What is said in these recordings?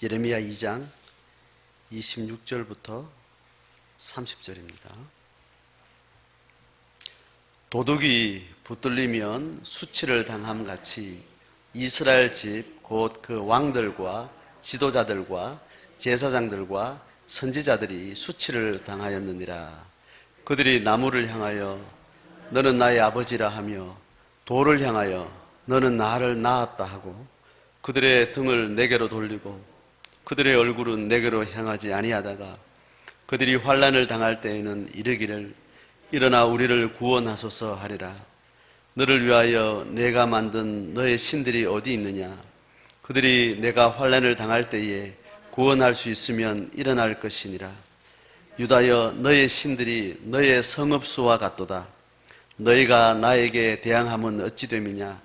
예레미야 2장 26절부터 30절입니다. 도둑이 붙들리면 수치를 당함같이 이스라엘 집 곧 그 왕들과 지도자들과 제사장들과 선지자들이 수치를 당하였느니라. 그들이 나무를 향하여 너는 나의 아버지라 하며 돌을 향하여 너는 나를 낳았다 하고 그들의 등을 내게로 돌리고 그들의 얼굴은 내게로 향하지 아니하다가 그들이 환난을 당할 때에는 이르기를 일어나 우리를 구원하소서 하리라. 너를 위하여 내가 만든 너의 신들이 어디 있느냐? 그들이 내가 환난을 당할 때에 구원할 수 있으면 일어날 것이니라. 유다여 너의 신들이 너의 성읍수와 같도다. 너희가 나에게 대항함은 어찌 됨이냐?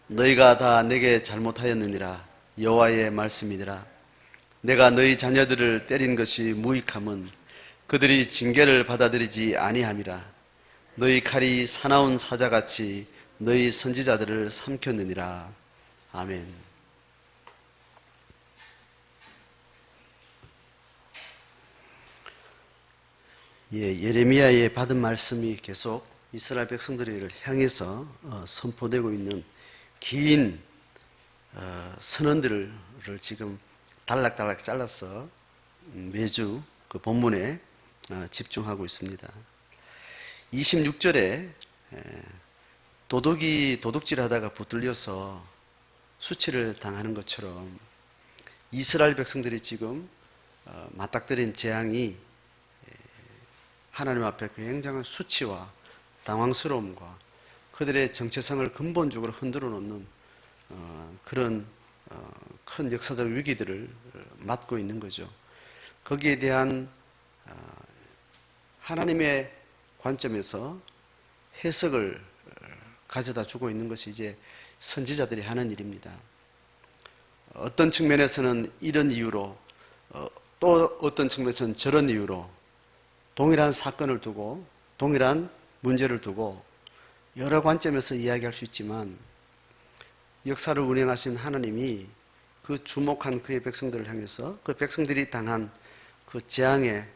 너희가 다 내게 잘못하였느니라. 여호와의 말씀이니라. 내가 너희 자녀들을 때린 것이 무익함은 그들이 징계를 받아들이지 아니함이라. 너희 칼이 사나운 사자같이 너희 선지자들을 삼켰느니라. 아멘. 예레미야의 받은 말씀이 계속 이스라엘 백성들을 향해서 선포되고 있는 긴 선언들을 지금 달락달락 잘라서 매주 그 본문에 집중하고 있습니다. 26절에 도둑이 도둑질하다가 붙들려서 수치를 당하는 것처럼 이스라엘 백성들이 지금 맞닥뜨린 재앙이 하나님 앞에 굉장한 수치와 당황스러움과 그들의 정체성을 근본적으로 흔들어 놓는 그런 큰 역사적 위기들을 맞고 있는 거죠. 거기에 대한 하나님의 관점에서 해석을 가져다 주고 있는 것이 이제 선지자들이 하는 일입니다. 어떤 측면에서는 이런 이유로 또 어떤 측면에서는 저런 이유로 동일한 사건을 두고 동일한 문제를 두고 여러 관점에서 이야기할 수 있지만 역사를 운행하신 하나님이 그 주목한 그의 백성들을 향해서 그 백성들이 당한 그 재앙에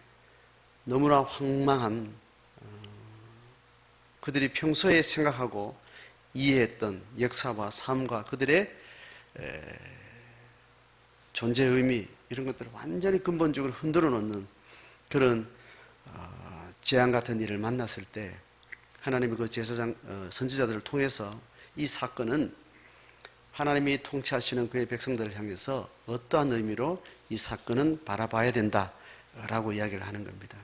너무나 황망한 그들이 평소에 생각하고 이해했던 역사와 삶과 그들의 존재 의미 이런 것들을 완전히 근본적으로 흔들어 놓는 그런 재앙 같은 일을 만났을 때 하나님이 그 제사장 선지자들을 통해서 이 사건은 하나님이 통치하시는 그의 백성들을 향해서 어떠한 의미로 이 사건은 바라봐야 된다라고 이야기를 하는 겁니다.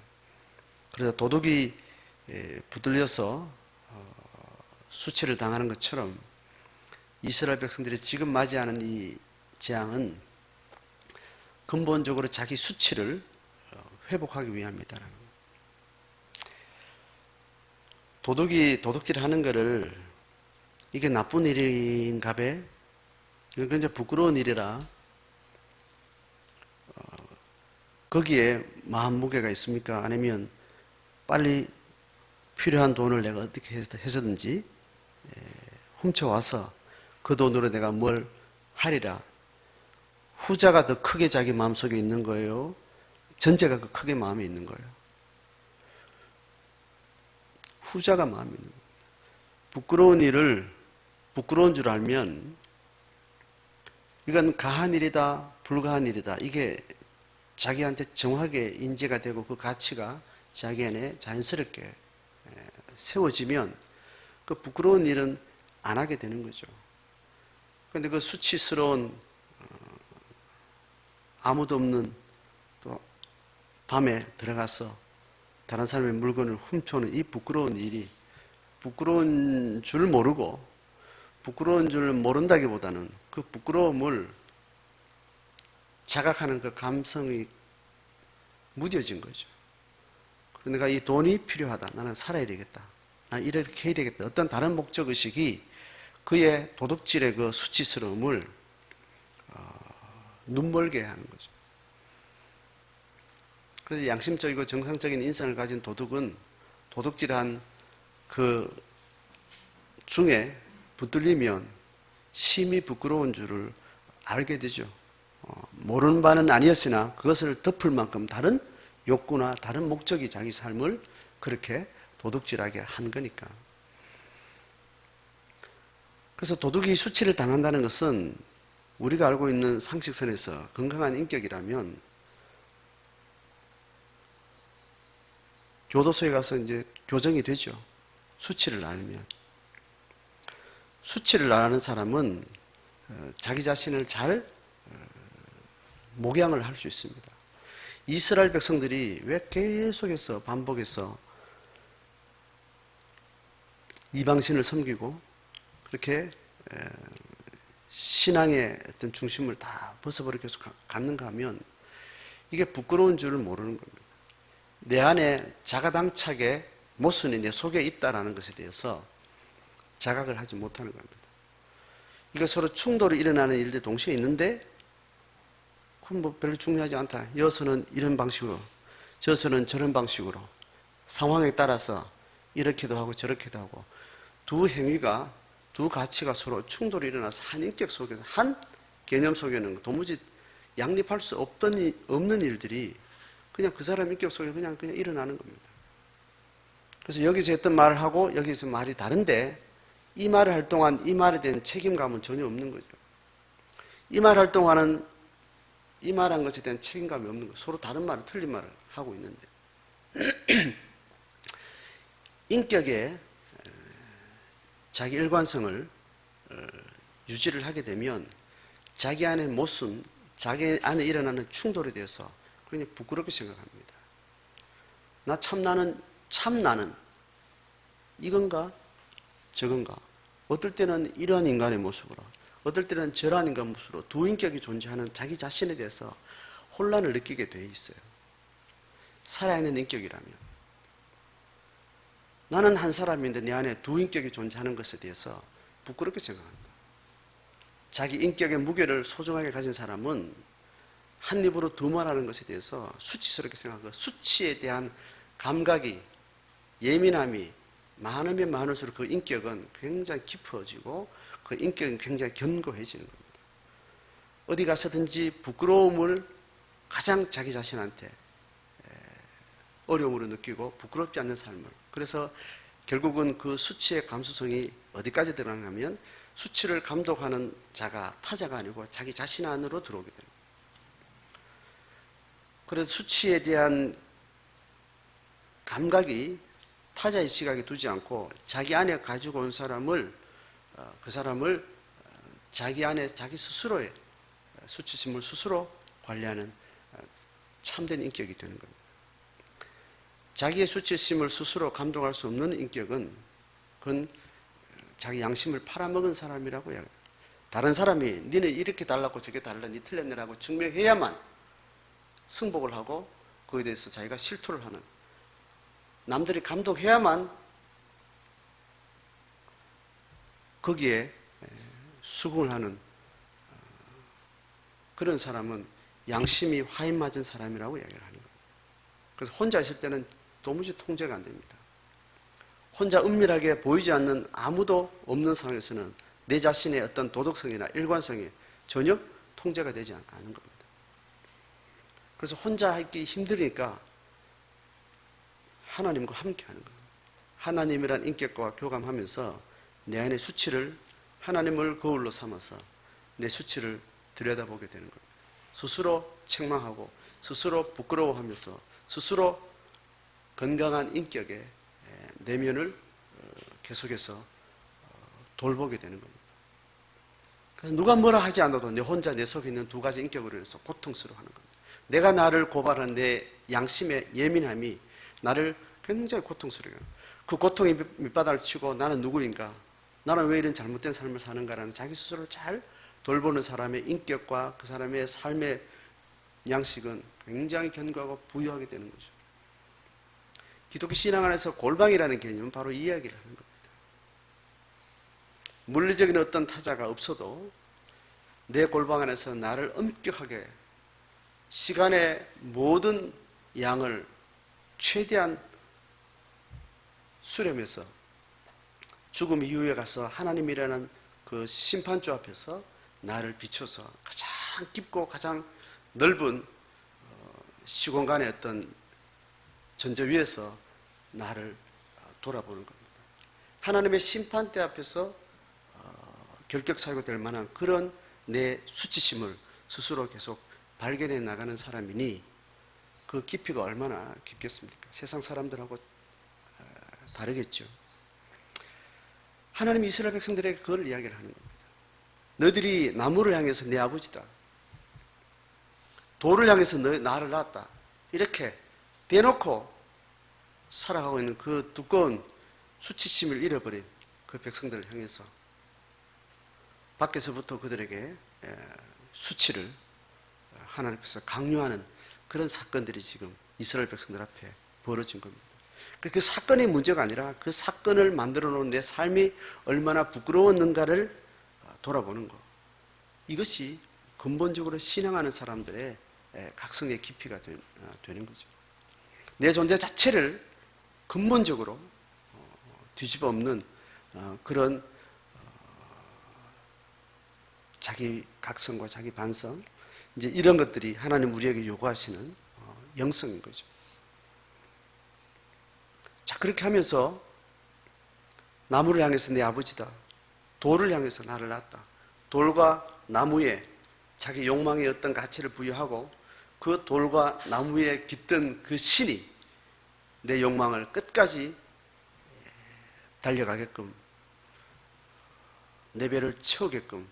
그래서 도둑이 붙들려서 수치를 당하는 것처럼 이스라엘 백성들이 지금 맞이하는 이 재앙은 근본적으로 자기 수치를 회복하기 위함이다라는 거예요. 도둑이 도둑질하는 것을 이게 나쁜 일인가 봐? 이건 굉장히 부끄러운 일이라 거기에 마음 무게가 있습니까? 아니면 빨리 필요한 돈을 내가 어떻게 해서든지 훔쳐와서 그 돈으로 내가 뭘 하리라. 후자가 더 크게 자기 마음속에 있는 거예요? 전제가 더 크게 마음에 있는 거예요? 후자가 마음에 있는 거예요. 부끄러운 일을 부끄러운 줄 알면 이건 가한 일이다, 불가한 일이다. 이게 자기한테 정확하게 인지가 되고 그 가치가 자기 안에 자연스럽게 세워지면 그 부끄러운 일은 안 하게 되는 거죠. 그런데 그 수치스러운 아무도 없는 또 밤에 들어가서 다른 사람의 물건을 훔쳐오는 이 부끄러운 일이 부끄러운 줄 모르고 부끄러운 줄 모른다기보다는 그 부끄러움을 자각하는 그 감성이 무뎌진 거죠. 그러니까 이 돈이 필요하다. 나는 살아야 되겠다. 난 이렇게 해야 되겠다. 어떤 다른 목적의식이 그의 도둑질의 그 수치스러움을 눈멀게 하는 거죠. 그래서 양심적이고 정상적인 인성을 가진 도둑은 도둑질한 그 중에 붙들리면 심히 부끄러운 줄을 알게 되죠. 모르는 바는 아니었으나 그것을 덮을 만큼 다른 욕구나 다른 목적이 자기 삶을 그렇게 도둑질하게 한 거니까. 그래서 도둑이 수치를 당한다는 것은 우리가 알고 있는 상식선에서 건강한 인격이라면 교도소에 가서 이제 교정이 되죠. 수치를 안 하는 사람은 자기 자신을 잘 목양을 할 수 있습니다. 이스라엘 백성들이 왜 계속해서 반복해서 이방신을 섬기고 그렇게 신앙의 어떤 중심을 다 벗어버리고 계속 갔는가 하면 이게 부끄러운 줄을 모르는 겁니다. 내 안에 자가당착의 모순이 내 속에 있다는 것에 대해서 자각을 하지 못하는 겁니다. 이게 서로 충돌이 일어나는 일들이 동시에 있는데 그건 뭐 별로 중요하지 않다. 여서는 이런 방식으로 저서는 저런 방식으로 상황에 따라서 이렇게도 하고 저렇게도 하고 두 행위가 두 가치가 서로 충돌이 일어나서 한 인격 속에서 한 개념 속에는 도무지 양립할 수 없는 일들이 그냥 그 사람 인격 속에 그냥 일어나는 겁니다. 그래서 여기서 했던 말을 하고 여기서 말이 다른데 이 말을 할 동안 이 말에 대한 책임감은 전혀 없는 거죠. 이 말 할 동안은 이 말한 것에 대한 책임감이 없는 거죠. 서로 다른 말을 틀린 말을 하고 있는데 인격의 자기 일관성을 유지를 하게 되면 자기 안의 모순, 자기 안에 일어나는 충돌에 대해서 그냥 부끄럽게 생각합니다. 참 나는 이건가 저건가 어떨 때는 이러한 인간의 모습으로 어떨 때는 저러한 인간 모습으로 두 인격이 존재하는 자기 자신에 대해서 혼란을 느끼게 돼 있어요. 살아있는 인격이라면 나는 한 사람인데 내 안에 두 인격이 존재하는 것에 대해서 부끄럽게 생각한다. 자기 인격의 무게를 소중하게 가진 사람은 한 입으로 두 말하는 것에 대해서 수치스럽게 생각하고 수치에 대한 감각이 예민함이 많으면 많을수록 그 인격은 굉장히 깊어지고 그 인격은 굉장히 견고해지는 겁니다. 어디 가서든지 부끄러움을 가장 자기 자신한테 어려움으로 느끼고 부끄럽지 않는 삶을 그래서 결국은 그 수치의 감수성이 어디까지 들어가냐면 수치를 감독하는 자가 타자가 아니고 자기 자신 안으로 들어오게 됩니다. 그래서 수치에 대한 감각이 타자의 시각에 두지 않고 자기 안에 가지고 온 사람을 그 사람을 자기 안에 자기 스스로의 수치심을 스스로 관리하는 참된 인격이 되는 겁니다. 자기의 수치심을 스스로 감독할 수 없는 인격은 그건 자기 양심을 팔아먹은 사람이라고 해요. 다른 사람이 니는 이렇게 달랐고 저게 달라 니 틀렸네라고 증명해야만 승복을 하고 그에 대해서 자기가 실토를 하는 남들이 감독해야만 거기에 수긍을 하는 그런 사람은 양심이 화인 맞은 사람이라고 이야기를 하는 거예요. 그래서 혼자 있을 때는 도무지 통제가 안 됩니다. 혼자 은밀하게 보이지 않는 아무도 없는 상황에서는 내 자신의 어떤 도덕성이나 일관성이 전혀 통제가 되지 않는 겁니다. 그래서 혼자 있기 힘드니까 하나님과 함께 하는 거예요. 하나님이란 인격과 교감하면서 내 안의 수치를 하나님을 거울로 삼아서 내 수치를 들여다보게 되는 겁니다. 스스로 책망하고 스스로 부끄러워하면서 스스로 건강한 인격의 내면을 계속해서 돌보게 되는 겁니다. 그래서 누가 뭐라 하지 않아도 내 혼자 내 속에 있는 두 가지 인격으로 인해서 고통스러워하는 겁니다. 내가 나를 고발한 내 양심의 예민함이 나를 굉장히 고통스러워요. 그 고통이 밑바닥을 치고 나는 누구인가? 나는 왜 이런 잘못된 삶을 사는가라는 자기 스스로를 잘 돌보는 사람의 인격과 그 사람의 삶의 양식은 굉장히 견고하고 부유하게 되는 거죠. 기독교 신앙 안에서 골방이라는 개념은 바로 이 이야기를 하는 겁니다. 물리적인 어떤 타자가 없어도 내 골방 안에서 나를 엄격하게 시간의 모든 양을 최대한 수렴해서 죽음 이후에 가서 하나님이라는 그 심판주 앞에서 나를 비춰서 가장 깊고 가장 넓은 시공간의 어떤 전저 위에서 나를 돌아보는 겁니다. 하나님의 심판대 앞에서 결격사유가 될 만한 그런 내 수치심을 스스로 계속 발견해 나가는 사람이니 그 깊이가 얼마나 깊겠습니까? 세상 사람들하고 다르겠죠. 하나님이 이스라엘 백성들에게 그걸 이야기를 하는 겁니다. 너희들이 나무를 향해서 내 아버지다. 돌을 향해서 나를 낳았다. 이렇게 대놓고 살아가고 있는 그 두꺼운 수치심을 잃어버린 그 백성들을 향해서 밖에서부터 그들에게 수치를 하나님께서 강요하는 그런 사건들이 지금 이스라엘 백성들 앞에 벌어진 겁니다. 그 사건이 문제가 아니라 그 사건을 만들어 놓은 내 삶이 얼마나 부끄러웠는가를 돌아보는 것. 이것이 근본적으로 신앙하는 사람들의 각성의 깊이가 되는 거죠. 내 존재 자체를 근본적으로 뒤집어 엎는 그런 자기 각성과 자기 반성, 이제 이런 것들이 하나님 우리에게 요구하시는 영성인 거죠. 자, 그렇게 하면서 나무를 향해서 내 아버지다. 돌을 향해서 나를 낳았다. 돌과 나무에 자기 욕망의 어떤 가치를 부여하고 그 돌과 나무에 깃든 그 신이 내 욕망을 끝까지 달려가게끔 내 배를 채우게끔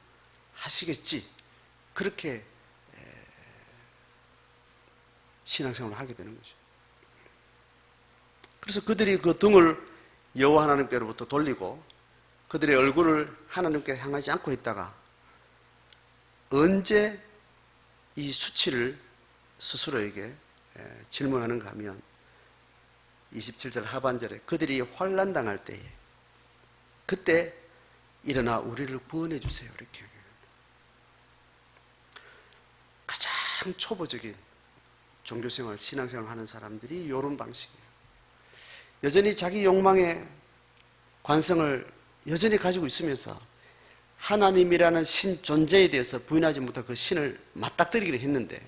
하시겠지. 그렇게 신앙생활을 하게 되는 거죠. 그래서 그들이 그 등을 여호와 하나님께로부터 돌리고 그들의 얼굴을 하나님께 향하지 않고 있다가 언제 이 수치를 스스로에게 질문하는가 하면 27절 하반절에 그들이 환난당할 때에 그때 일어나 우리를 구원해 주세요. 이렇게 가장 초보적인 종교생활, 신앙생활을 하는 사람들이 이런 방식이에요. 여전히 자기 욕망의 관성을 여전히 가지고 있으면서 하나님이라는 신 존재에 대해서 부인하지 못하고 그 신을 맞닥뜨리기를 했는데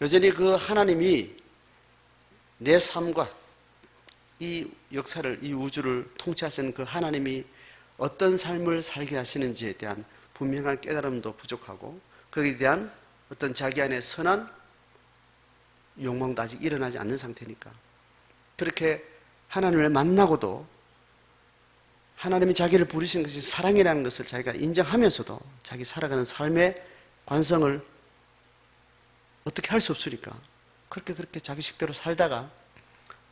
여전히 그 하나님이 내 삶과 이 역사를, 이 우주를 통치하시는 그 하나님이 어떤 삶을 살게 하시는지에 대한 분명한 깨달음도 부족하고 거기에 대한 어떤 자기 안에 선한 욕망도 아직 일어나지 않는 상태니까 그렇게 하나님을 만나고도 하나님이 자기를 부르신 것이 사랑이라는 것을 자기가 인정하면서도 자기 살아가는 삶의 관성을 어떻게 할 수 없으니까 그렇게 자기 식대로 살다가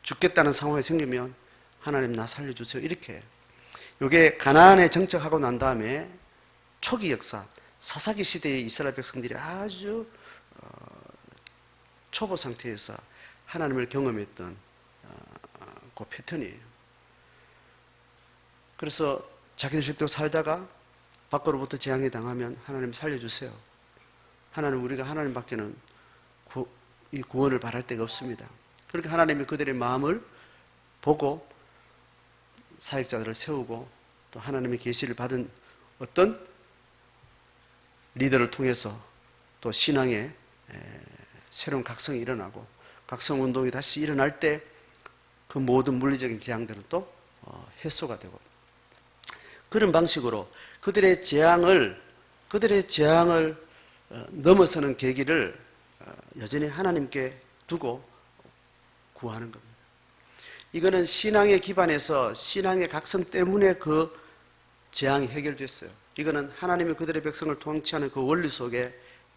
죽겠다는 상황이 생기면 하나님 나 살려주세요. 이렇게 이게 가나안에 정착하고 난 다음에 초기 역사 사사기 시대의 이스라엘 백성들이 아주 초보 상태에서 하나님을 경험했던 그 패턴이에요. 그래서 자기들 식대로 살다가 밖으로부터 재앙이 당하면 하나님 살려주세요. 하나님 우리가 하나님밖에는 이 구원을 바랄 데가 없습니다. 그렇게 하나님이 그들의 마음을 보고 사역자들을 세우고 또 하나님의 계시를 받은 어떤 리더를 통해서 또 신앙의 새로운 각성이 일어나고 각성운동이 다시 일어날 때 그 모든 물리적인 재앙들은 또 해소가 되고 그런 방식으로 그들의 재앙을 넘어서는 계기를 여전히 하나님께 두고 구하는 겁니다. 이거는 신앙의 기반에서 신앙의 각성 때문에 그 재앙이 해결됐어요. 이거는 하나님이 그들의 백성을 통치하는 그 원리 속에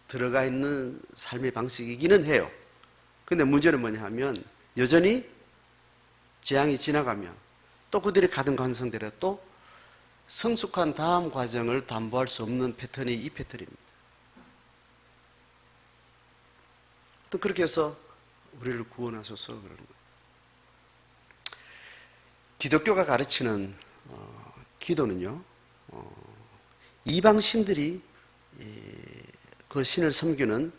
들어가 있는 삶의 방식이기는 해요. 그런데 문제는 뭐냐 하면 여전히 재앙이 지나가면 또 그들이 가던 관성대로 또 성숙한 다음 과정을 담보할 수 없는 패턴이 이 패턴입니다. 또 그렇게 해서 우리를 구원하셔서 그러는 거예요. 기독교가 가르치는 기도는요, 이방 신들이 그 신을 섬기는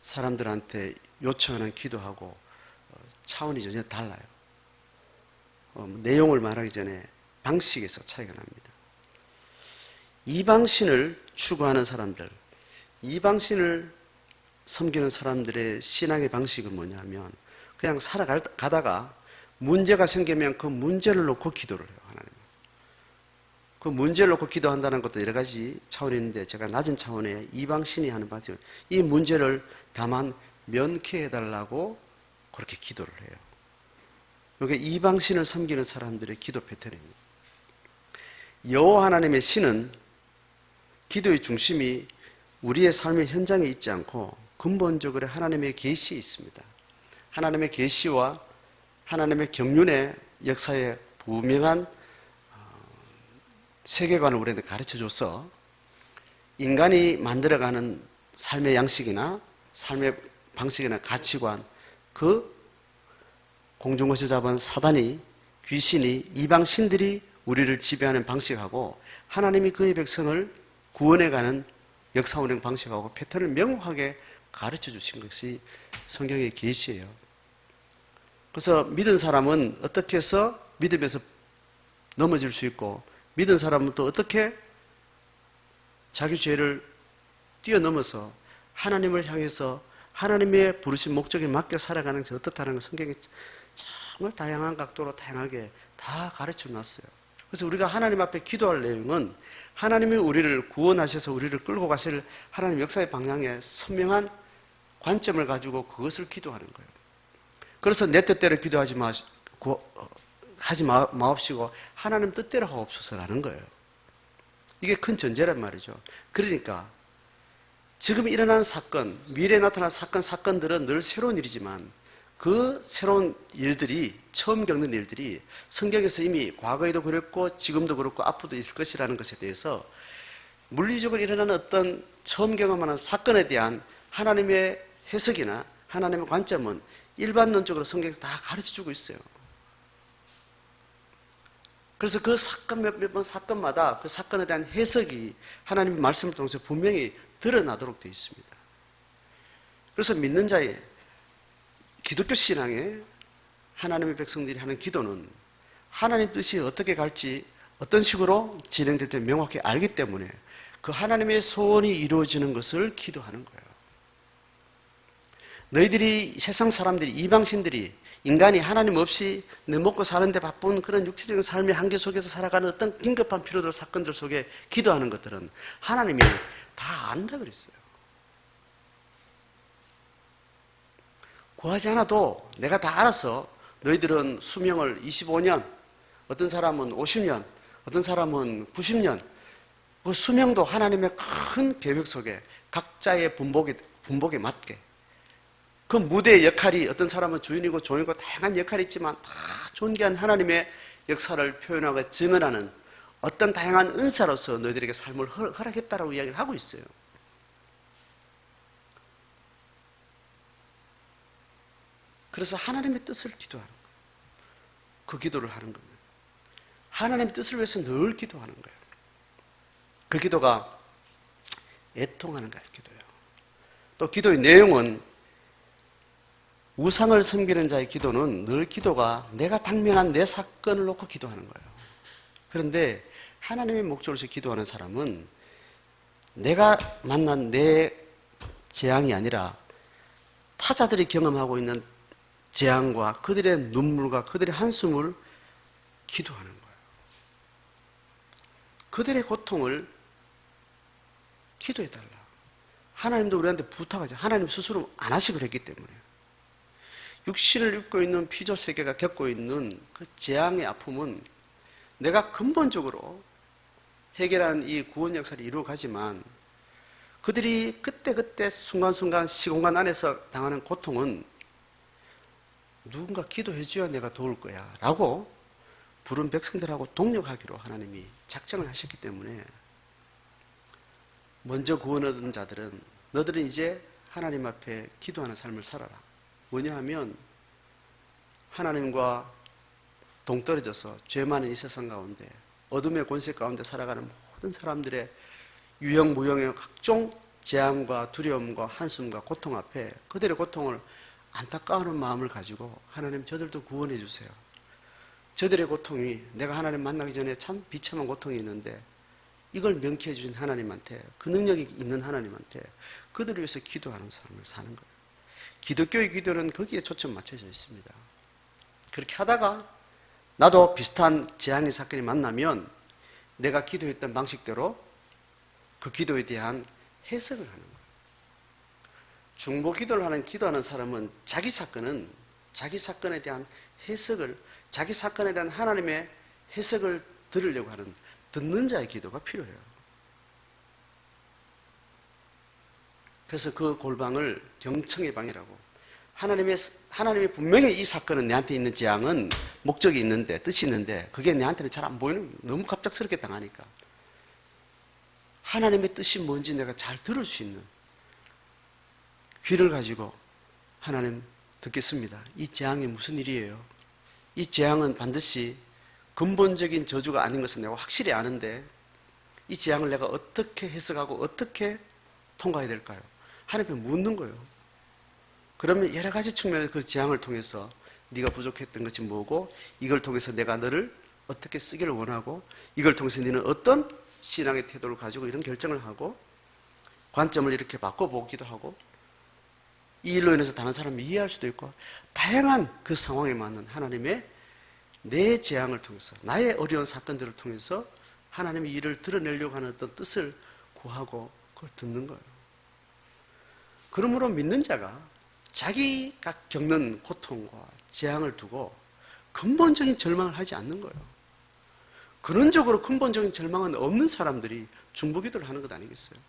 사람들한테 요청하는 기도하고 차원이 전혀 달라요. 내용을 말하기 전에 방식에서 차이가 납니다. 이방 신을 추구하는 사람들, 이방신을 섬기는 사람들의 신앙의 방식은 뭐냐면 그냥 살아가다가 문제가 생기면 그 문제를 놓고 기도를 해요. 하나님. 그 문제를 놓고 기도한다는 것도 여러 가지 차원이 있는데 제가 낮은 차원의 이방신이 하는 바죠. 이 문제를 다만 면케해달라고 그렇게 기도를 해요. 이게 이방신을 섬기는 사람들의 기도 패턴입니다. 여호와 하나님의 신은 기도의 중심이 우리의 삶의 현장에 있지 않고 근본적으로 하나님의 계시에 있습니다. 하나님의 계시와 하나님의 경륜의 역사에 분명한 세계관을 우리한테 가르쳐줘서 인간이 만들어가는 삶의 양식이나 삶의 방식이나 가치관, 그 공중것을 잡은 사단이, 귀신이, 이방신들이 우리를 지배하는 방식하고 하나님이 그의 백성을 구원해가는 역사 운행 방식하고 패턴을 명확하게 가르쳐 주신 것이 성경의 계시예요. 그래서 믿은 사람은 어떻게 해서 믿음에서 넘어질 수 있고 믿은 사람은 또 어떻게 자기 죄를 뛰어넘어서 하나님을 향해서 하나님의 부르신 목적에 맞게 살아가는 것이 어떻다는 걸 성경에 정말 다양한 각도로 다양하게 다 가르쳐 놨어요. 그래서 우리가 하나님 앞에 기도할 내용은 하나님이 우리를 구원하셔서 우리를 끌고 가실 하나님 역사의 방향에 선명한 관점을 가지고 그것을 기도하는 거예요. 그래서 내 뜻대로 기도하지 마옵시고 하나님 뜻대로 하옵소서라는 거예요. 이게 큰 전제란 말이죠. 그러니까 지금 일어난 사건, 미래에 나타날 사건들은 늘 새로운 일이지만 그 새로운 일들이, 처음 겪는 일들이 성경에서 이미 과거에도 그랬고 지금도 그렇고 앞으로도 있을 것이라는 것에 대해서 물리적으로 일어나는 어떤 처음 경험하는 사건에 대한 하나님의 해석이나 하나님의 관점은 일반론적으로 성경에서 다 가르쳐주고 있어요. 그래서 그 사건 몇 번 사건마다 그 사건에 대한 해석이 하나님의 말씀을 통해서 분명히 드러나도록 되어 있습니다. 그래서 믿는 자의 기독교 신앙에 하나님의 백성들이 하는 기도는 하나님 뜻이 어떻게 갈지 어떤 식으로 진행될지 명확히 알기 때문에 그 하나님의 소원이 이루어지는 것을 기도하는 거예요. 너희들이 세상 사람들이 이방신들이 인간이 하나님 없이 내 먹고 사는데 바쁜 그런 육체적인 삶의 한계 속에서 살아가는 어떤 긴급한 필요들 사건들 속에 기도하는 것들은 하나님이 다 안다 그랬어요. 구하지 않아도 내가 다 알아서 너희들은 수명을 25년, 어떤 사람은 50년, 어떤 사람은 90년, 그 수명도 하나님의 큰 계획 속에 각자의 분복에 맞게 그 무대의 역할이 어떤 사람은 주인이고 종이고 다양한 역할이 있지만 다 존귀한 하나님의 역사를 표현하고 증언하는 어떤 다양한 은사로서 너희들에게 삶을 허락했다라고 이야기를 하고 있어요. 그래서 하나님의 뜻을 기도하는 거예요. 그 기도를 하는 겁니다. 하나님의 뜻을 위해서 늘 기도하는 거예요. 그 기도가 애통하는 기도예요. 또 기도의 내용은 우상을 섬기는 자의 기도는 늘 기도가 내가 당면한 내 사건을 놓고 기도하는 거예요. 그런데 하나님의 목적으로서 기도하는 사람은 내가 만난 내 재앙이 아니라 타자들이 경험하고 있는 재앙과 그들의 눈물과 그들의 한숨을 기도하는 거예요. 그들의 고통을 기도해달라. 하나님도 우리한테 부탁하죠. 하나님 스스로 안 하시고 그랬기 때문에. 육신을 입고 있는 피조 세계가 겪고 있는 그 재앙의 아픔은 내가 근본적으로 해결하는 이 구원 역사를 이루어가지만 그들이 그때그때 순간순간 시공간 안에서 당하는 고통은 누군가 기도해줘야 내가 도울 거야 라고 부른 백성들하고 동력하기로 하나님이 작정을 하셨기 때문에 먼저 구원 얻은 자들은 너들은 이제 하나님 앞에 기도하는 삶을 살아라. 뭐냐 하면 하나님과 동떨어져서 죄 많은 이 세상 가운데 어둠의 권세 가운데 살아가는 모든 사람들의 유형무형의 각종 재앙과 두려움과 한숨과 고통 앞에 그들의 고통을 안타까워하는 마음을 가지고 하나님 저들도 구원해 주세요. 저들의 고통이 내가 하나님 만나기 전에 참 비참한 고통이 있는데 이걸 명쾌해 주신 하나님한테, 그 능력이 있는 하나님한테 그들을 위해서 기도하는 삶을 사는 거예요. 기독교의 기도는 거기에 초점 맞춰져 있습니다. 그렇게 하다가 나도 비슷한 재앙의 사건이 만나면 내가 기도했던 방식대로 그 기도에 대한 해석을 하는 거예요. 중보 기도를 기도하는 사람은 자기 사건에 대한 해석을, 자기 사건에 대한 하나님의 해석을 들으려고 하는 듣는 자의 기도가 필요해요. 그래서 그 골방을 경청의 방이라고. 하나님이 분명히 이 사건은 내한테 있는 재앙은 목적이 있는데, 뜻이 있는데, 그게 내한테는 잘 안 보이는, 너무 갑작스럽게 당하니까. 하나님의 뜻이 뭔지 내가 잘 들을 수 있는 귀를 가지고 하나님 듣겠습니다. 이 재앙이 무슨 일이에요? 이 재앙은 반드시 근본적인 저주가 아닌 것은 내가 확실히 아는데 이 재앙을 내가 어떻게 해석하고 어떻게 통과해야 될까요? 하나님께 묻는 거예요. 그러면 여러 가지 측면에서 그 재앙을 통해서 네가 부족했던 것이 뭐고, 이걸 통해서 내가 너를 어떻게 쓰기를 원하고, 이걸 통해서 너는 어떤 신앙의 태도를 가지고 이런 결정을 하고, 관점을 이렇게 바꿔보기도 하고, 이 일로 인해서 다른 사람이 이해할 수도 있고, 다양한 그 상황에 맞는 하나님의 내 재앙을 통해서, 나의 어려운 사건들을 통해서 하나님이 이를 드러내려고 하는 어떤 뜻을 구하고 그걸 듣는 거예요. 그러므로 믿는 자가 자기가 겪는 고통과 재앙을 두고 근본적인 절망을 하지 않는 거예요. 근원적으로 근본적인 절망은 없는 사람들이 중보기도를 하는 것 아니겠어요?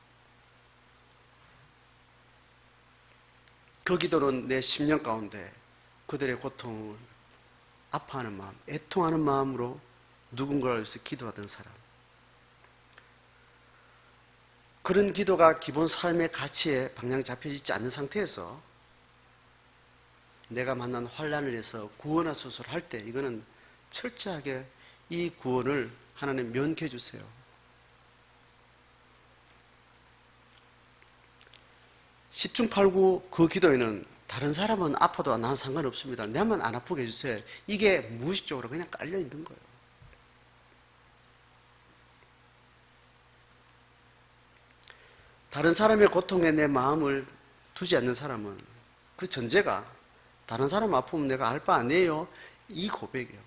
그 기도는 내 심령 가운데 그들의 고통을 아파하는 마음, 애통하는 마음으로 누군가를 위해서 기도하던 사람. 그런 기도가 기본 삶의 가치에 방향이 잡혀지지 않는 상태에서 내가 만난 환난을 해서 구원하소서 할 때 이거는 철저하게 이 구원을 하나님 면케해 주세요. 십중팔구 그 기도에는 다른 사람은 아파도 나는 상관없습니다. 내만 안 아프게 해주세요. 이게 무의식적으로 그냥 깔려 있는 거예요. 다른 사람의 고통에 내 마음을 두지 않는 사람은 그 전제가 다른 사람 아프면 내가 알 바 아니에요. 이 고백이에요.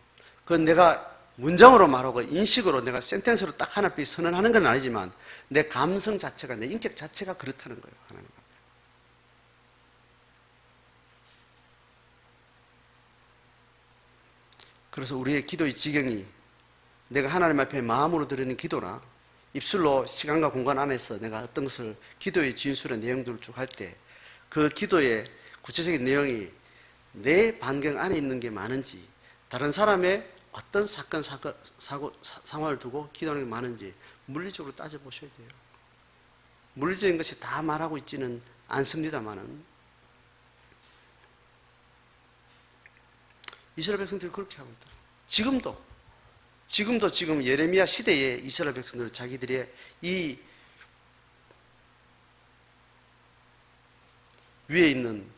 그건 내가 문장으로 말하고 인식으로 내가 센텐스로 딱 하나씩 선언하는 건 아니지만 내 감성 자체가, 내 인격 자체가 그렇다는 거예요. 하나님 앞에. 그래서 우리의 기도의 지경이 내가 하나님 앞에 마음으로 드리는 기도나 입술로 시간과 공간 안에서 내가 어떤 것을 기도의 진술의 내용들을 쭉 할 때 그 기도의 구체적인 내용이 내 반경 안에 있는 게 많은지, 다른 사람의 어떤 사건, 상황을 두고 기도하는 게 많은지 물리적으로 따져보셔야 돼요. 물리적인 것이 다 말하고 있지는 않습니다만은 이스라엘 백성들이 그렇게 하고 있다. 지금도 지금 예레미야 시대의 이스라엘 백성들은 자기들의 이 위에 있는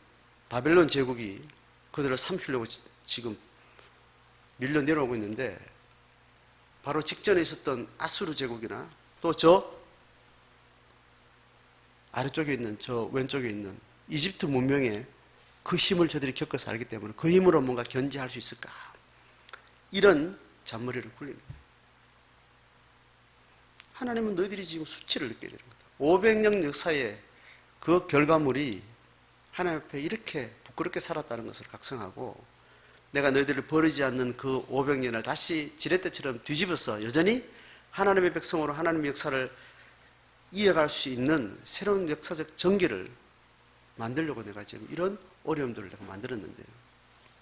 바벨론 제국이 그들을 삼키려고 지금 밀려 내려오고 있는데, 바로 직전에 있었던 아수르 제국이나 또 저 아래쪽에 있는, 저 왼쪽에 있는 이집트 문명의 그 힘을 저들이 겪어서 알기 때문에 그 힘으로 뭔가 견제할 수 있을까, 이런 잔머리를 굴립니다. 하나님은 너희들이 지금 수치를 느껴야 되는 거다. 500년 역사의 그 결과물이 하나님 앞에 이렇게 부끄럽게 살았다는 것을 각성하고, 내가 너희들을 버리지 않는 그 500년을 다시 지렛대처럼 뒤집어서 여전히 하나님의 백성으로 하나님의 역사를 이어갈 수 있는 새로운 역사적 전개를 만들려고 내가 지금 이런 어려움들을 내가 만들었는데요.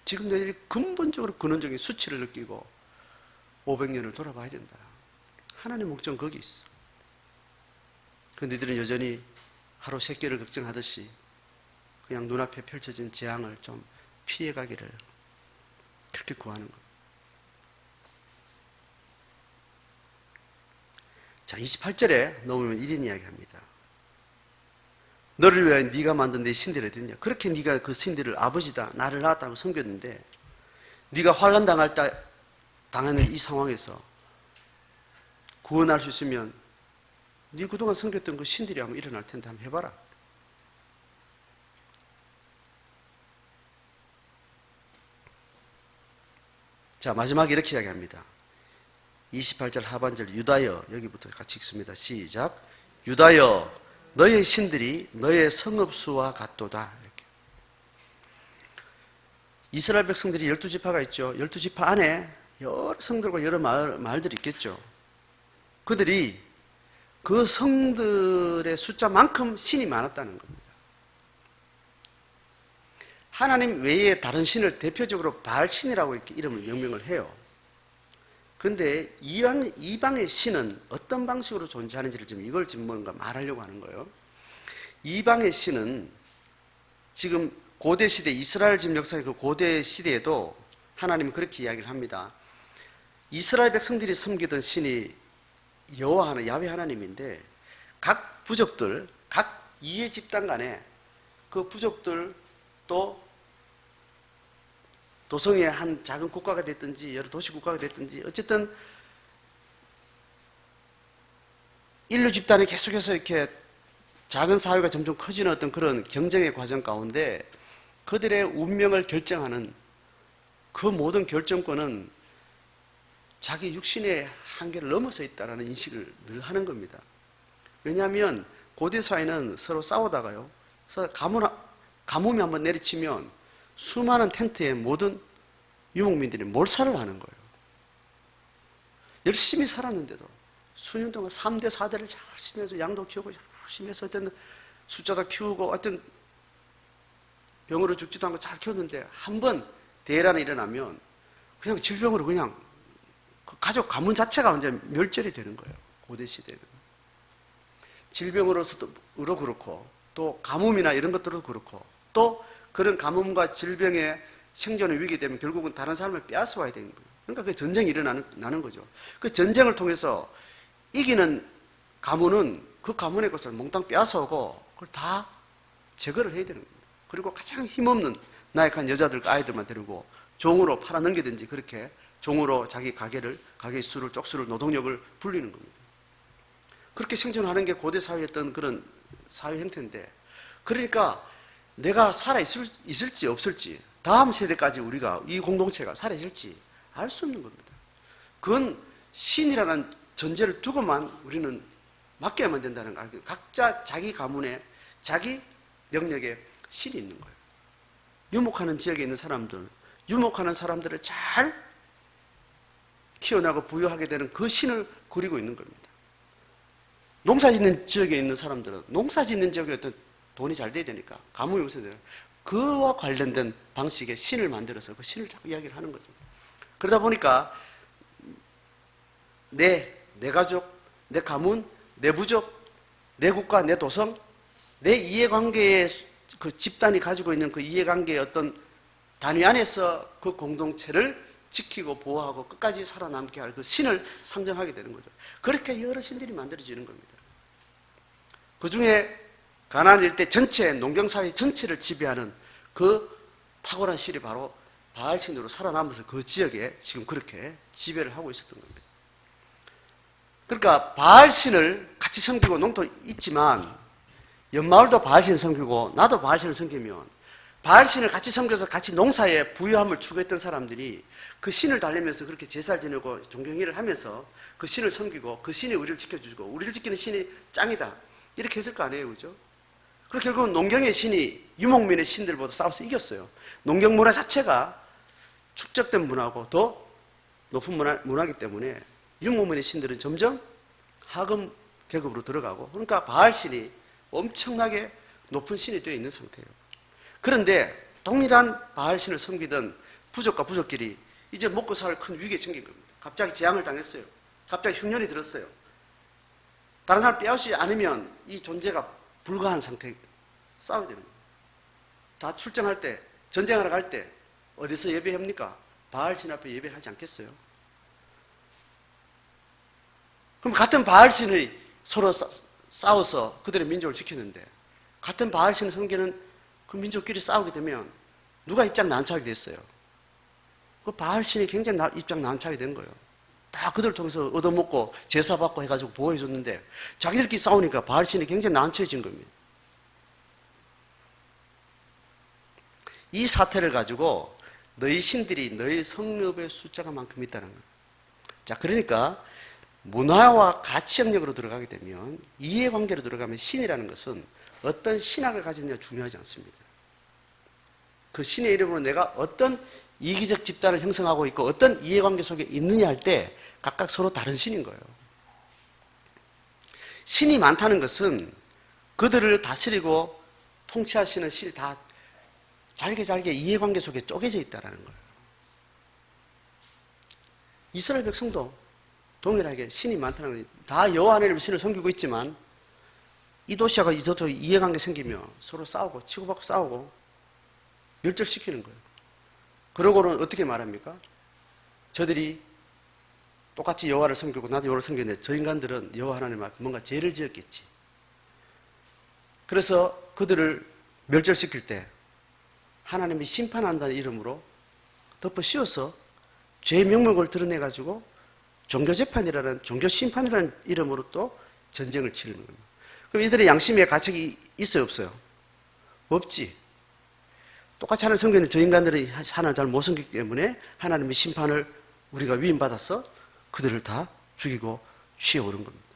지금 너희들이 근본적으로 근원적인 수치를 느끼고 500년을 돌아봐야 된다. 하나님의 목적은 거기 있어. 그 너희들은 여전히 하루 새끼를 걱정하듯이 그냥 눈앞에 펼쳐진 재앙을 좀 피해가기를 그렇게 구하는 거예요. 자, 28절에 넘으면 이런 이야기합니다. 너를 위하여 네가 만든 내 신들이 어딨냐? 그렇게 네가 그 신들을 아버지다, 나를 낳았다고 섬겼는데 네가 환난 당하는 이 상황에서 구원할 수 있으면 네 그동안 섬겼던 그 신들이 한번 일어날 텐데 한번 해봐라. 자, 마지막에 이렇게 이야기합니다. 28절 하반절 유다여, 여기부터 같이 읽습니다. 시작. 유다여, 너의 신들이 너의 성읍수와 같도다. 이렇게. 이스라엘 백성들이 12지파가 있죠. 12지파 안에 여러 성들과 여러 마을들이 있겠죠. 그들이 그 성들의 숫자만큼 신이 많았다는 겁니다. 하나님 외에 다른 신을 대표적으로 바알신이라고 이렇게 이름을 명명을 해요. 그런데 이방의 신은 어떤 방식으로 존재하는지를 이걸 뭔가 말하려고 하는 거예요. 이방의 신은 지금 고대 시대, 이스라엘 지금 역사의 그 고대 시대에도 하나님은 그렇게 이야기를 합니다. 이스라엘 백성들이 섬기던 신이 여호와 하나, 야훼 하나님인데 각 부족들, 각 이해 집단 간에 그 부족들 또 도성의 한 작은 국가가 됐든지 여러 도시 국가가 됐든지 어쨌든 인류 집단이 계속해서 이렇게 작은 사회가 점점 커지는 어떤 그런 경쟁의 과정 가운데 그들의 운명을 결정하는 그 모든 결정권은 자기 육신의 한계를 넘어서 있다는 인식을 늘 하는 겁니다. 왜냐하면 고대 사회는 서로 싸우다가요, 서로 가뭄이 한번 내리치면 수많은 텐트에 모든 유목민들이 몰살을 하는 거예요. 열심히 살았는데도 수년 동안 3대, 4대를 열심히 해서 양도 키우고 열심히 해서 어떤 숫자도 키우고 어떤 병으로 죽지도 않고 잘 키웠는데 한 번 대란이 일어나면 그냥 질병으로 그냥 그 가족 가문 자체가 완전 멸절이 되는 거예요. 고대 시대에는. 질병으로서도 그렇고 또 가뭄이나 이런 것들도 그렇고 또 그런 가뭄과 질병의 생존의 위기 되면 결국은 다른 사람을 빼앗아 와야 되는 거예요. 그러니까 그 전쟁이 일어나는 거죠. 그 전쟁을 통해서 이기는 가문은 그 가문의 것을 몽땅 빼앗아 오고 그걸 다 제거를 해야 되는 겁니다. 그리고 가장 힘없는 나약한 여자들과 아이들만 데리고 종으로 팔아넘기든지 그렇게 종으로 자기 가게의 수를, 쪽수를, 노동력을 불리는 겁니다. 그렇게 생존하는 게 고대 사회였던 그런 사회 형태인데, 그러니까 내가 살아있을지 없을지, 다음 세대까지 우리가, 이 공동체가 살아있을지 알 수 없는 겁니다. 그건 신이라는 전제를 두고만 우리는 맡겨야만 된다는 거 알겠죠? 각자 자기 가문에, 자기 영역에 신이 있는 거예요. 유목하는 지역에 있는 사람들, 유목하는 사람들을 잘 키워나고 부여하게 되는 그 신을 그리고 있는 겁니다. 농사 짓는 지역에 있는 사람들은 농사 짓는 지역에 어떤 돈이 잘 돼야 되니까 가뭄이 없어야 돼요. 그와 관련된 방식의 신을 만들어서 그 신을 자꾸 이야기를 하는 거죠. 그러다 보니까 내 가족, 내 가문, 내 부족, 내 국가, 내 도성, 내 이해관계의 그 집단이 가지고 있는 그 이해관계의 어떤 단위 안에서 그 공동체를 지키고 보호하고 끝까지 살아남게 할 그 신을 상정하게 되는 거죠. 그렇게 여러 신들이 만들어지는 겁니다. 그 중에 가나안 일대 전체, 농경사회 전체를 지배하는 그 탁월한 신이 바로 바알신으로 살아남아서 그 지역에 지금 그렇게 지배를 하고 있었던 겁니다. 그러니까 바알신을 같이 섬기고 농도 있지만 연마을도 바알신을 섬기고 나도 바알신을 섬기면 바알신을 같이 섬겨서 같이 농사에 부유함을 추구했던 사람들이 그 신을 달래면서 그렇게 제사를 지내고 종교행위를 하면서 그 신을 섬기고 그 신이 우리를 지켜주고 우리를 지키는 신이 짱이다 이렇게 했을 거 아니에요, 그죠? 그리고 결국은 농경의 신이 유목민의 신들보다 싸워서 이겼어요. 농경 문화 자체가 축적된 문화고 더 높은 문화이기 때문에 유목민의 신들은 점점 하급 계급으로 들어가고, 그러니까 바알신이 엄청나게 높은 신이 되어 있는 상태예요. 그런데 동일한 바알신을 섬기던 부족과 부족끼리 이제 먹고 살 큰 위기에 생긴 겁니다. 갑자기 재앙을 당했어요. 갑자기 흉년이 들었어요. 다른 사람을 빼앗지 않으면 이 존재가 불가한 상태에 싸워야 되는 거예요. 다 출정할 때, 전쟁하러 갈 때 어디서 예배합니까? 바알신 앞에 예배를 하지 않겠어요? 그럼 같은 바알신이 서로 싸워서 그들의 민족을 지켰는데 같은 바알신을 섬기는 그 민족끼리 싸우게 되면 누가 입장 난처하게 됐어요? 그 바알신이 굉장히 입장 난처하게 된 거예요. 다 그들 통해서 얻어먹고 제사받고 해가지고 보호해줬는데 자기들끼리 싸우니까 바알신이 굉장히 난처해진 겁니다. 이 사태를 가지고 너희 신들이 너희 성읍의 숫자가 만큼 있다는 거예요. 자, 그러니까 문화와 가치 영역으로 들어가게 되면, 이해관계로 들어가면 신이라는 것은 어떤 신학을 가졌느냐 중요하지 않습니다. 그 신의 이름으로 내가 어떤 이기적 집단을 형성하고 있고 어떤 이해관계 속에 있느냐 할 때 각각 서로 다른 신인 거예요. 신이 많다는 것은 그들을 다스리고 통치하시는 신이 다 잘게 이해관계 속에 쪼개져 있다는 거예요. 이스라엘 백성도 동일하게 신이 많다는 거예요. 다 여호와 하나님의 신을 섬기고 있지만 이 도시하고 이 도시 이해관계 생기며 서로 싸우고 치고받고 싸우고 멸절시키는 거예요. 그러고는 어떻게 말합니까? 저들이 똑같이 여호와를 섬기고 나도 여호와를 섬기는데 저 인간들은 여호와 하나님 앞에 뭔가 죄를 지었겠지. 그래서 그들을 멸절시킬 때 하나님이 심판한다는 이름으로 덮어 씌워서 죄의 명목을 드러내가지고 종교재판이라는, 종교심판이라는 이름으로 또 전쟁을 치르는 겁니다. 그럼 이들의 양심의 가책이 있어요, 없어요? 없지. 똑같이 하나님을 섬기는 저 인간들이 하나님을 잘 못 섬기기 때문에 하나님의 심판을 우리가 위임받아서 그들을 다 죽이고 취해오른 겁니다.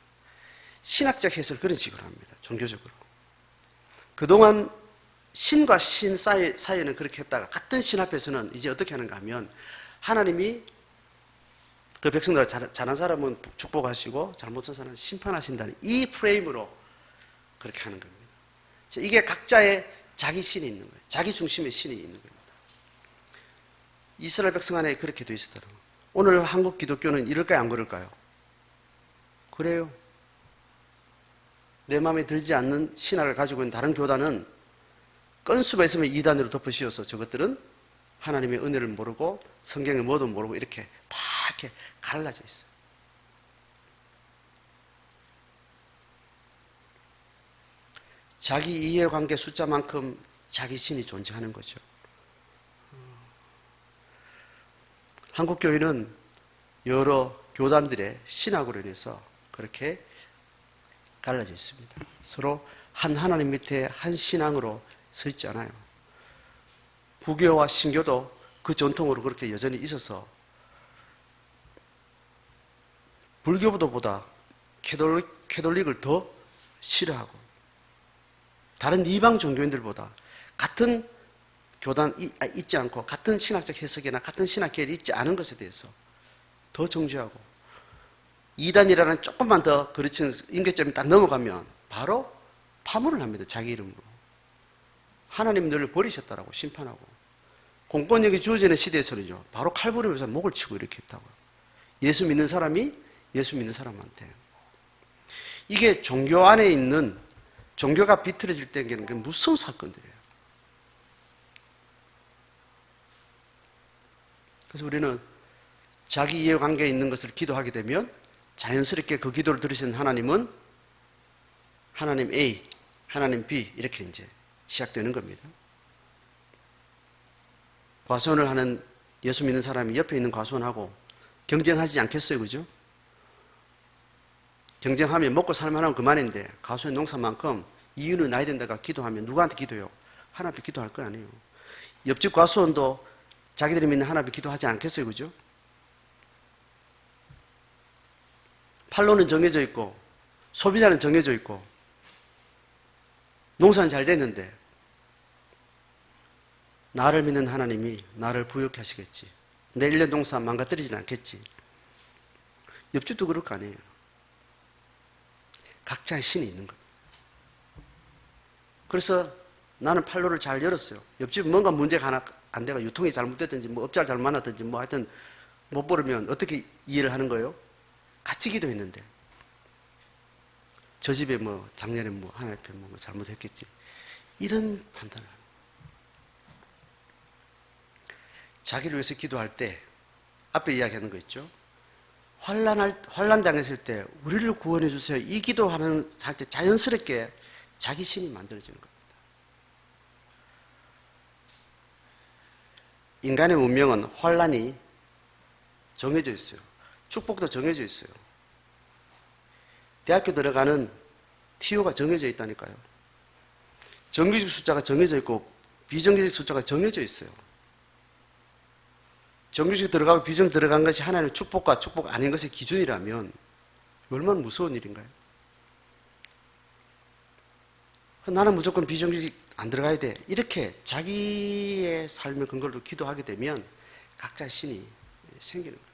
신학적 해석을 그런 식으로 합니다. 종교적으로. 그동안 신과 신 사이에는 그렇게 했다가 같은 신 앞에서는 이제 어떻게 하는가 하면 하나님이 그 백성들 잘한 사람은 축복하시고 잘못한 사람은 심판하신다는 이 프레임으로 그렇게 하는 겁니다. 이게 각자의 자기 신이 있는 거예요. 자기 중심의 신이 있는 겁니다. 이스라엘 백성 안에 그렇게 되어 있었더라고요. 오늘 한국 기독교는 이럴까요, 안 그럴까요? 그래요. 내 마음에 들지 않는 신학을 가지고 있는 다른 교단은 건수가 있으면 이단으로 덮어씌워서 저것들은 하나님의 은혜를 모르고 성경의 뭐도 모르고 이렇게 다 이렇게 갈라져 있어요. 자기 이해관계 숫자만큼 자기 신이 존재하는 거죠. 한국교회는 여러 교단들의 신학으로 인해서 그렇게 갈라져 있습니다. 서로 한 하나님 밑에 한 신앙으로 서 있지 않아요. 부교와 신교도 그 전통으로 그렇게 여전히 있어서 불교보다 캐톨릭을 더 싫어하고 다른 이방 종교인들보다 같은 교단 있지 않고 같은 신학적 해석이나 같은 신학계열이 있지 않은 것에 대해서 더 정죄하고 이단이라는 조금만 더 그르친 임계점이 딱 넘어가면 바로 파문을 합니다. 자기 이름으로. 하나님 너를 버리셨다라고 심판하고 공권력이 주어지는 시대에서는요 바로 칼부림에서 목을 치고 이렇게 했다고요. 예수 믿는 사람이 예수 믿는 사람한테. 이게 종교 안에 있는 종교가 비틀어질 때는 무서운 사건들이에요. 그래서 우리는 자기 이해관계에 있는 것을 기도하게 되면 자연스럽게 그 기도를 들으시는 하나님은 하나님 A, 하나님 B 이렇게 이제 시작되는 겁니다. 과수원을 하는 예수 믿는 사람이 옆에 있는 과수원하고 경쟁하지 않겠어요, 그죠? 경쟁하면 먹고 살만하면 그만인데 과수원 농사만큼 이윤을 나야 된다가 기도하면 누구한테 기도해요? 하나님께 기도할 거 아니에요. 옆집 과수원도 자기들이 믿는 하나님께 기도하지 않겠어요, 그죠? 판로는 정해져 있고 소비자는 정해져 있고 농사는 잘 됐는데 나를 믿는 하나님이 나를 부유케 하시겠지. 내 일년 농사 망가뜨리진 않겠지. 옆집도 그럴 거 아니에요. 각자의 신이 있는 거예요. 그래서 나는 판로를 잘 열었어요. 옆집은 뭔가 문제가 하나 안 돼가 유통이 잘못됐든지 뭐 업자를 잘못 만났든지 뭐 하여튼 못 보르면 어떻게 이해를 하는 거예요? 같이 기도했는데 저 집에 뭐 작년에 뭐 하나님 앞에 뭐 잘못했겠지. 이런 판단을 합니다. 자기를 위해서 기도할 때 앞에 이야기하는 거 있죠. 환난 당했을 때 우리를 구원해 주세요. 이 기도하는 할 때 자연스럽게 자기 신이 만들어지는 겁니다. 인간의 운명은 환난이 정해져 있어요. 축복도 정해져 있어요. 대학교 들어가는 TO가 정해져 있다니까요. 정규직 숫자가 정해져 있고 비정규직 숫자가 정해져 있어요. 정규직 들어가고 비정규직 들어간 것이 하나님의 축복과 축복 아닌 것의 기준이라면 얼마나 무서운 일인가요? 나는 무조건 비정규직 안 들어가야 돼. 이렇게 자기의 삶의 근거로 기도하게 되면 각자 신이 생기는 거예요.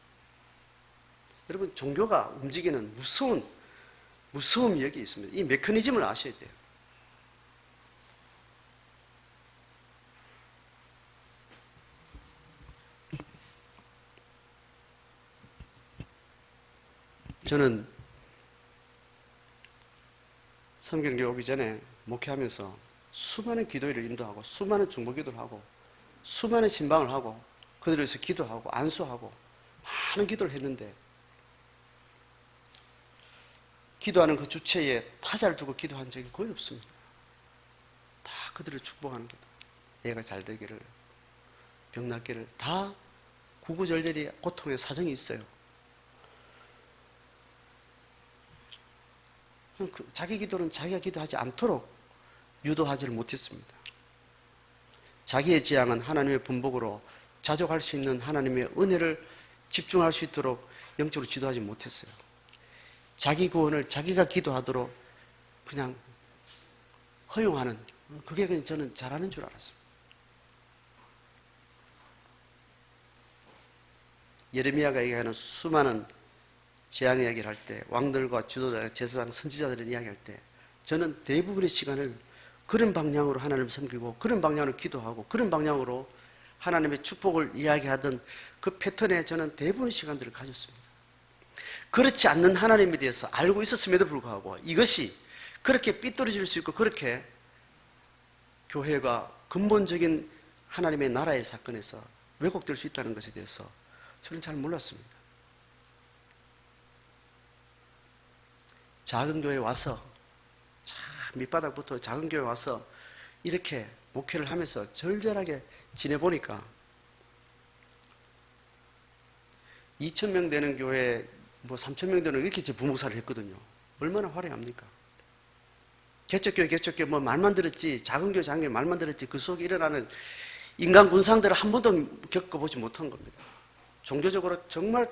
여러분, 종교가 움직이는 무서움이 여기 있습니다. 이 메커니즘을 아셔야 돼요. 저는 성경교회 오기 전에 목회하면서 수많은 기도회를 인도하고 수많은 중보기도를 하고 수많은 신방을 하고 그들을 위해서 기도하고 안수하고 많은 기도를 했는데 기도하는 그 주체에 타자를 두고 기도한 적이 거의 없습니다. 다 그들을 축복하는 기도. 애가 잘 되기를, 병 낫기를, 다 구구절절히 고통의 사정이 있어요. 자기 기도는 자기가 기도하지 않도록 유도하지를 못했습니다. 자기의 지향은 하나님의 분복으로 자족할 수 있는 하나님의 은혜를 집중할 수 있도록 영적으로 지도하지 못했어요. 자기 구원을 자기가 기도하도록 그냥 허용하는, 그게 그냥 저는 잘하는 줄 알았습니다. 예레미야가 얘기하는 수많은 재앙 이야기를 할 때, 왕들과 지도자, 제사장, 선지자들의 이야기할 때 저는 대부분의 시간을 그런 방향으로 하나님을 섬기고 그런 방향으로 기도하고 그런 방향으로 하나님의 축복을 이야기하던 그 패턴에 저는 대부분의 시간들을 가졌습니다. 그렇지 않는 하나님에 대해서 알고 있었음에도 불구하고 이것이 그렇게 삐뚤어질 수 있고 그렇게 교회가 근본적인 하나님의 나라의 사건에서 왜곡될 수 있다는 것에 대해서 저는 잘 몰랐습니다. 작은 교회에 와서 밑바닥부터 작은 교회에 와서 이렇게 목회를 하면서 절절하게 지내보니까 2,000명 되는 교회, 3,000명 되는 이렇게 제 부목사를 했거든요. 얼마나 화려합니까? 개척교회 뭐 말만 들었지, 작은 교회 작은 교회 말만 들었지 그 속에 일어나는 인간 군상들을 한 번도 겪어보지 못한 겁니다. 종교적으로 정말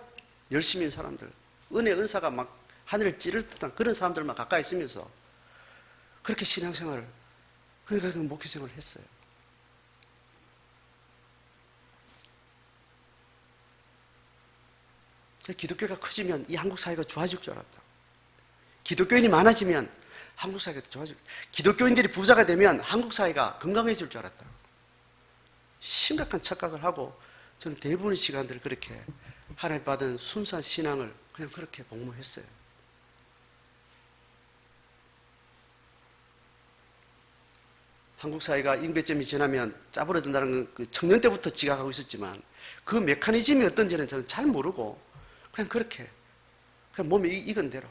열심인 사람들, 은사가 막 하늘을 찌를 듯한 그런 사람들만 가까이 있으면서 그렇게 신앙생활을, 그러니까 목회생활을 했어요. 기독교가 커지면 이 한국 사회가 좋아질 줄 알았다. 기독교인이 많아지면 한국 사회가 좋아질, 기독교인들이 부자가 되면 한국 사회가 건강해질 줄 알았다. 심각한 착각을 하고 저는 대부분의 시간들을 그렇게 하나님 받은 순수한 신앙을 그냥 그렇게 복무했어요. 한국 사회가 인배점이 지나면 짜부러든다는 그 청년 때부터 지각하고 있었지만 그 메커니즘이 어떤지는 저는 잘 모르고 그냥 그렇게 그냥 몸이 익은 대로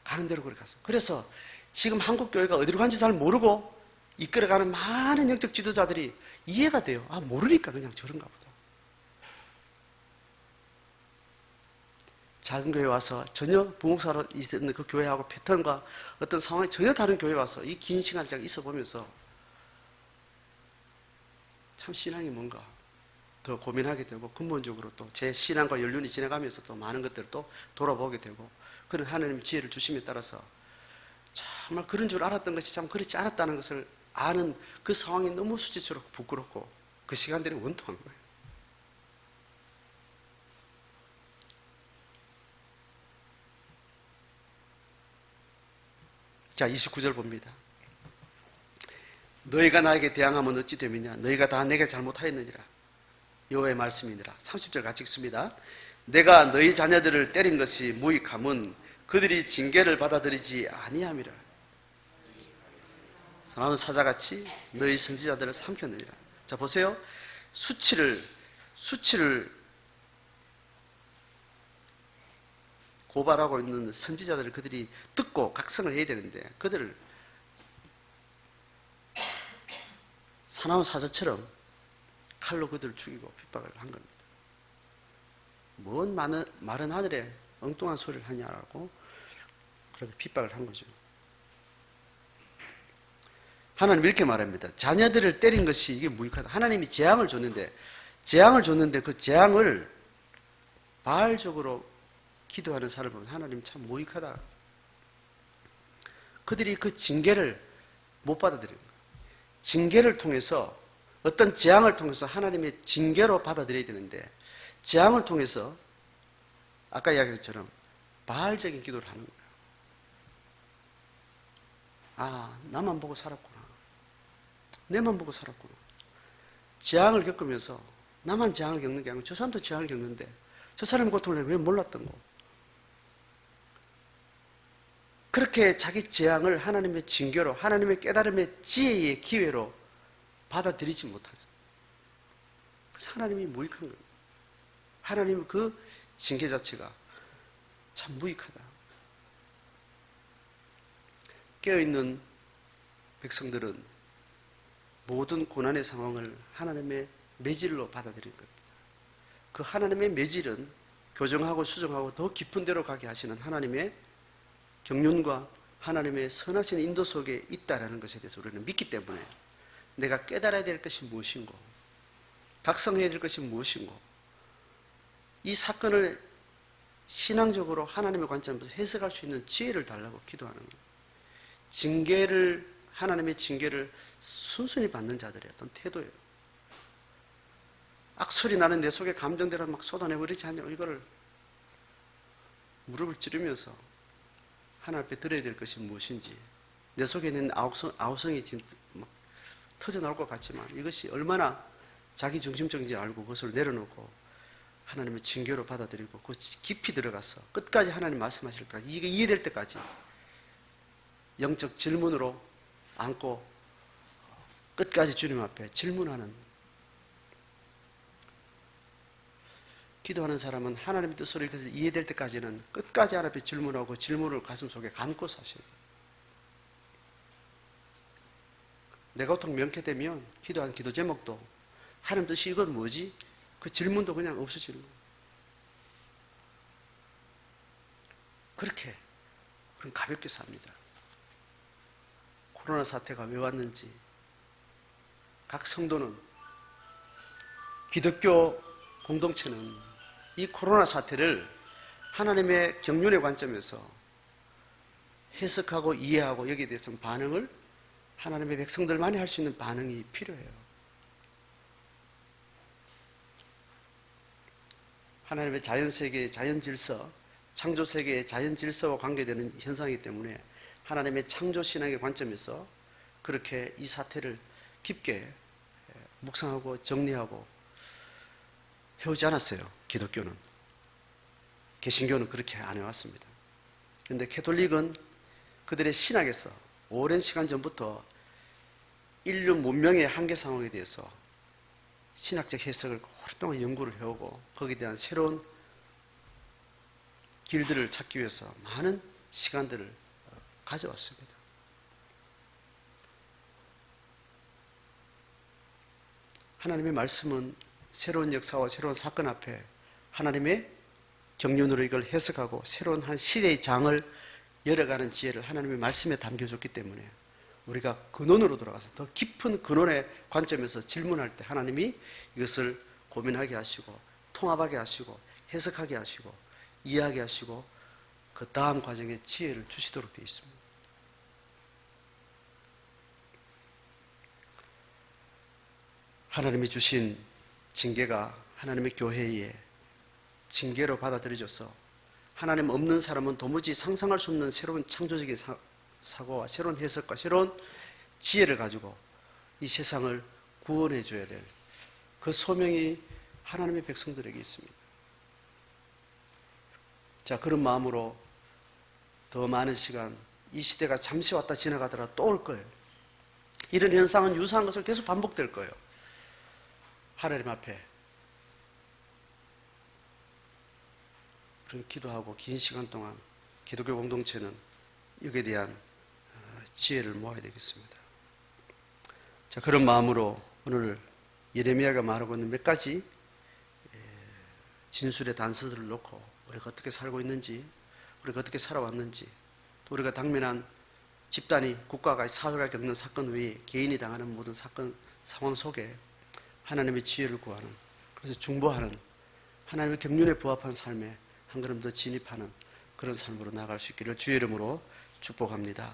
가는 대로 그렇게 갔어요. 그래서 지금 한국 교회가 어디로 간지 잘 모르고 이끌어가는 많은 영적 지도자들이 이해가 돼요. 아, 모르니까 그냥 저런가 보다. 작은 교회 와서 전혀 부목사로 있는 그 교회하고 패턴과 어떤 상황이 전혀 다른 교회에 와서 이 긴 시간을 제가 있어 보면서 참 신앙이 뭔가 더 고민하게 되고 근본적으로 또 제 신앙과 연륜이 지나가면서 또 많은 것들을 또 돌아보게 되고 그런 하나님의 지혜를 주심에 따라서 정말 그런 줄 알았던 것이 참 그렇지 않았다는 것을 아는 그 상황이 너무 수치스럽고 부끄럽고 그 시간들이 원통한 거예요. 자, 29절 봅니다. 너희가 나에게 대항하면 어찌 되느냐? 너희가 다 내게 잘못하였느니라. 여호와의 말씀이니라. 30절 같이 읽습니다. 내가 너희 자녀들을 때린 것이 무익함은 그들이 징계를 받아들이지 아니함이라. 사나운 사자같이 너희 선지자들을 삼켰느니라. 자, 보세요. 수치를 고발하고 있는 선지자들을 그들이 듣고 각성을 해야 되는데 그들을 사나운 사자처럼 칼로 그들을 죽이고 핍박을 한 겁니다. 뭔 마른 하늘에 엉뚱한 소리를 하냐라고 그렇게 핍박을 한 거죠. 하나님 이렇게 말합니다. 자녀들을 때린 것이 이게 무익하다. 하나님이 재앙을 줬는데 그 재앙을 바알적으로 기도하는 사람을 보면 하나님 참 무익하다. 그들이 그 징계를 못 받아들이는 거예요. 징계를 통해서 어떤 재앙을 통해서 하나님의 징계로 받아들여야 되는데 재앙을 통해서 아까 이야기한 것처럼 바알적인 기도를 하는 거예요. 아, 나만 보고 살았구나. 내만 보고 살았구나. 재앙을 겪으면서 나만 재앙을 겪는 게 아니고 저 사람도 재앙을 겪는데 저 사람의 고통을 왜 몰랐던 거. 그렇게 자기 재앙을 하나님의 징계로 하나님의 깨달음의 지혜의 기회로 받아들이지 못하죠. 그래서 하나님이 무익한 거예요. 하나님의 그 징계 자체가 참 무익하다. 깨어있는 백성들은 모든 고난의 상황을 하나님의 매질로 받아들인 겁니다. 그 하나님의 매질은 교정하고 수정하고 더 깊은 데로 가게 하시는 하나님의 경륜과 하나님의 선하신 인도 속에 있다라는 것에 대해서 우리는 믿기 때문에 내가 깨달아야 될 것이 무엇인고 각성해야 될 것이 무엇인고 이 사건을 신앙적으로 하나님의 관점에서 해석할 수 있는 지혜를 달라고 기도하는 거예요. 하나님의 징계를 순순히 받는 자들의 어떤 태도예요. 악소리 나는 내 속에 감정대로 막 쏟아내버리지 않냐고 이거를 무릎을 찌르면서 하나님 앞에 드려야 될 것이 무엇인지 내 속에 있는 아우성이 지금 막 터져나올 것 같지만 이것이 얼마나 자기 중심적인지 알고 그것을 내려놓고 하나님의 징계로 받아들이고 그 깊이 들어가서 끝까지 하나님 말씀하실 때까지 이게 이해될 때까지 영적 질문으로 안고 끝까지 주님 앞에 질문하는 기도하는 사람은 하나님의 뜻으로 이것을 이해될 때까지는 끝까지 하나님 앞에 질문하고 그 질문을 가슴속에 안고 사셔요. 내 고통 명쾌되면 기도한 기도 제목도 하나님 뜻이 이건 뭐지? 그 질문도 그냥 없어지는 거예요. 그렇게 그럼 가볍게 삽니다. 코로나 사태가 왜 왔는지 각 성도는 기독교 공동체는 이 코로나 사태를 하나님의 경륜의 관점에서 해석하고 이해하고 여기에 대해서 반응을 하나님의 백성들만이 할 수 있는 반응이 필요해요. 하나님의 자연세계의 자연질서, 창조세계의 자연질서와 관계되는 현상이기 때문에 하나님의 창조신앙의 관점에서 그렇게 이 사태를 깊게 묵상하고 정리하고 해오지 않았어요. 기독교는. 개신교는 그렇게 안 해왔습니다. 그런데 캐톨릭은 그들의 신학에서 오랜 시간 전부터 인류 문명의 한계 상황에 대해서 신학적 해석을 오랫동안 연구를 해오고 거기에 대한 새로운 길들을 찾기 위해서 많은 시간들을 가져왔습니다. 하나님의 말씀은 새로운 역사와 새로운 사건 앞에 하나님의 경륜으로 이걸 해석하고 새로운 한 시대의 장을 열어가는 지혜를 하나님의 말씀에 담겨줬기 때문에 우리가 근원으로 돌아가서 더 깊은 근원의 관점에서 질문할 때 하나님이 이것을 고민하게 하시고 통합하게 하시고 해석하게 하시고 이해하게 하시고 그 다음 과정에 지혜를 주시도록 되어 있습니다. 하나님이 주신 징계가 하나님의 교회에 징계로 받아들여져서 하나님 없는 사람은 도무지 상상할 수 없는 새로운 창조적인 사고와 새로운 해석과 새로운 지혜를 가지고 이 세상을 구원해 줘야 될 그 소명이 하나님의 백성들에게 있습니다. 자, 그런 마음으로 더 많은 시간 이 시대가 잠시 왔다 지나가더라도 또 올 거예요. 이런 현상은 유사한 것을 계속 반복될 거예요. 하나님 앞에 그런 기도하고 긴 시간 동안 기독교 공동체는 여기에 대한 지혜를 모아야 되겠습니다. 자, 그런 마음으로 오늘 예레미야가 말하고 있는 몇 가지 진술의 단서들을 놓고 우리가 어떻게 살고 있는지, 우리가 어떻게 살아왔는지, 또 우리가 당면한 집단이, 국가가, 사회가 겪는 사건 외에 개인이 당하는 모든 사건, 상황 속에 하나님의 지혜를 구하는, 그래서 중보하는, 하나님의 경륜에 부합한 삶에 한 걸음 더 진입하는 그런 삶으로 나아갈 수 있기를 주의 이름으로 축복합니다.